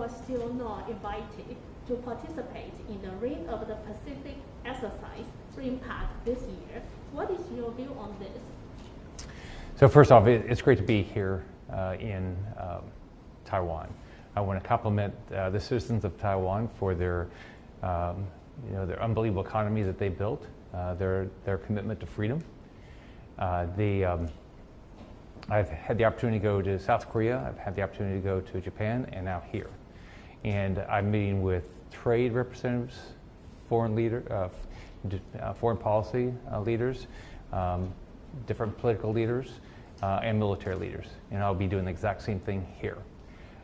are still not invited to participate in the Ring of the Pacific exercise, RIMPAC, this year. What is your view on this? So first off, it's great to be here in Taiwan. I want to compliment the citizens of Taiwan for their unbelievable economy that they built, their commitment to freedom. I've had the opportunity to go to South Korea, I've had the opportunity to go to Japan, and now here. And I'm meeting with trade representatives, foreign policy leaders, different political leaders, and military leaders. And I'll be doing the exact same thing here.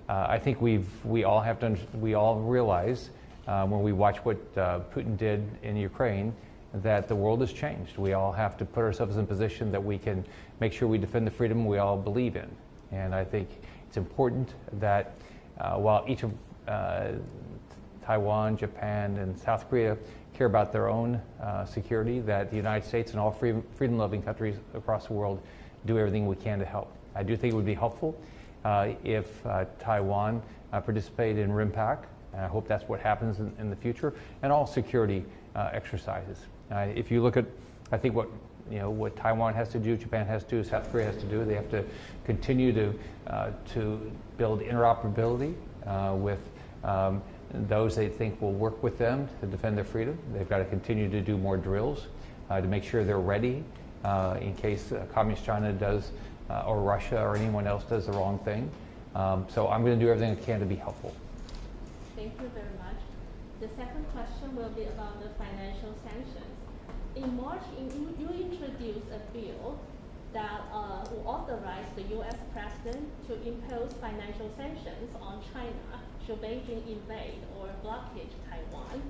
I think we all realize when we watch what Putin did in Ukraine that the world has changed. We all have to put ourselves in a position that we can make sure we defend the freedom we all believe in. And I think it's important that while each of Taiwan, Japan, and South Korea care about their own security, that the United States and all freedom-loving countries across the world do everything we can to help. I do think it would be helpful if Taiwan participated in RIMPAC, and I hope that's what happens in the future, and all security exercises. If you look at, I think what Taiwan has to do, Japan has to do, South Korea has to do, they have to continue to build interoperability with those they think will work with them to defend their freedom. They've got to continue to do more drills to make sure they're ready in case Communist China does, or Russia or anyone else does the wrong thing. So I'm going to do everything I can to be helpful. Thank you very much. The second question will be about the financial sanctions. In March, you introduced a bill that will authorize the U.S. president to impose financial sanctions on China should Beijing invade or blockade Taiwan.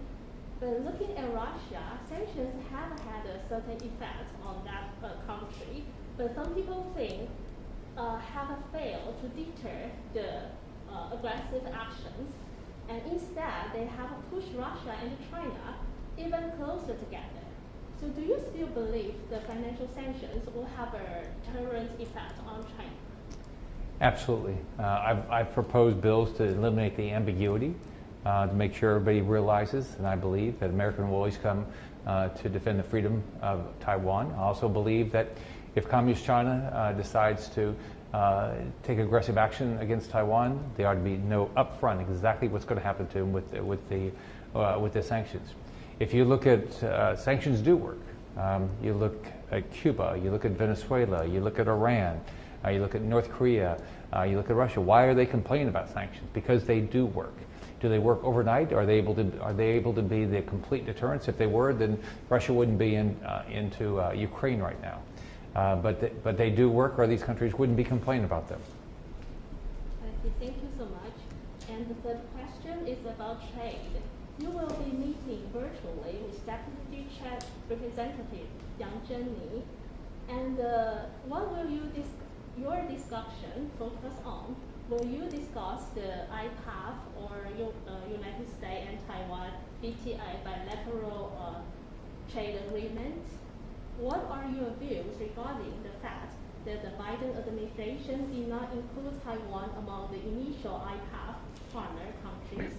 But looking at Russia, sanctions have had a certain effect on that country, but some people think have failed to deter the aggressive actions, and instead they have pushed Russia and China even closer together. So do you still believe the financial sanctions will have a deterrent effect on China? Absolutely. I've proposed bills to eliminate the ambiguity, to make sure everybody realizes, and I believe, that America will always come to defend the freedom of Taiwan. I also believe that if Communist China decides to take aggressive action against Taiwan, there ought to be know upfront exactly what's going to happen to them with the sanctions. If you look at sanctions do work. You look at Cuba, you look at Venezuela, you look at Iran, you look at North Korea, you look at Russia. Why are they complaining about sanctions? Because they do work. Do they work overnight? Are they able to be the complete deterrence? If they were, then Russia wouldn't be into Ukraine right now. But they do work, or these countries wouldn't be complaining about them. Thank you so much. And the third question is about trade. You will be meeting virtually with Deputy Trade Representative Yang Zhenni. And what will your discussion focus on? Will you discuss the IPAF or United States and Taiwan BTI bilateral trade agreement? What are your views regarding the fact that the Biden administration did not include Taiwan among the initial IPAF partner countries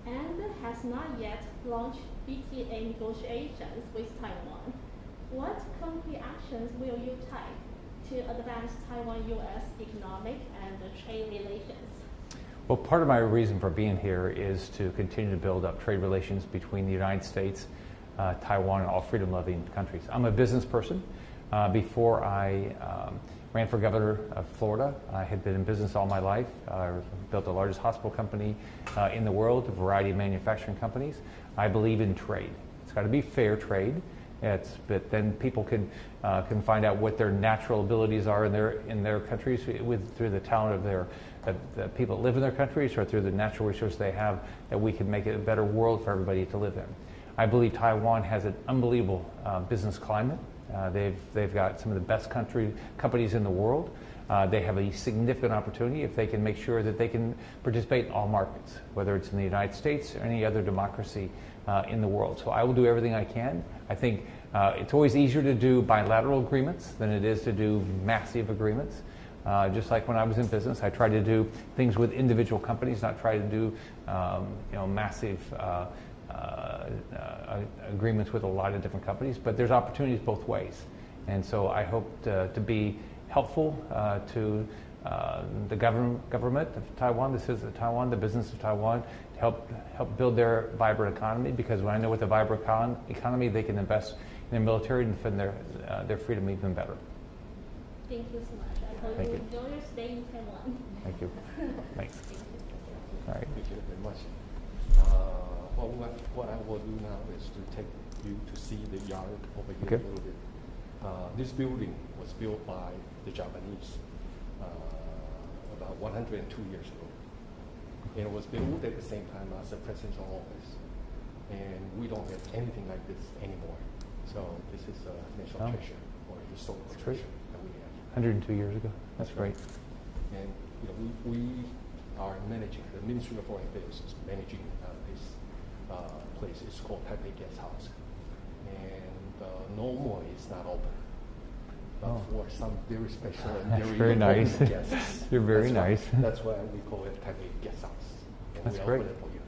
and has not yet launched BTA negotiations with Taiwan? What concrete actions will you take to advance Taiwan-U.S. economic and trade relations? Well, part of my reason for being here is to continue to build up trade relations between the United States, Taiwan, and all freedom-loving countries. I'm a business person. Before I ran for governor of Florida, I had been in business all my life. I built the largest hospital company in the world, a variety of manufacturing companies. I believe in trade. It's got to be fair trade. But then people can find out what their natural abilities are in their countries through the talent of the people that live in their countries, or through the natural resources they have, that we can make it a better world for everybody to live in. I believe Taiwan has an unbelievable business climate. They've got some of the best companies in the world. They have a significant opportunity if they can make sure that they can participate in all markets, whether it's in the United States or any other democracy in the world. So I will do everything I can. I think it's always easier to do bilateral agreements than it is to do massive agreements. Just like when I was in business, I tried to do things with individual companies, not try to do massive agreements with a lot of different companies. But there's opportunities both ways, and so I hope to be helpful to the government of Taiwan, the citizens of Taiwan, the business of Taiwan, to help build their vibrant economy. Because when I know with a vibrant economy, they can invest in their military and defend their freedom even better. Thank you so much. I hope you enjoy your stay in Taiwan. Thank you. Thanks. All right. Thank you very much. What I will do now is to take you to see the yard over here a little bit. This building was built by the Japanese about 102 years ago. And it was built at the same time as the presidential office. And we don't have anything like this anymore. So this is a national treasure or a historical treasure that we have. 102 years ago. That's great. And we are managing, the Ministry of Foreign Affairs is managing this place. It's called Taipei Guest House. And normally it's not open. But for some very special and very nice guests. You're very nice. That's why we call it Taipei Guest House. And That's we great. open it for you.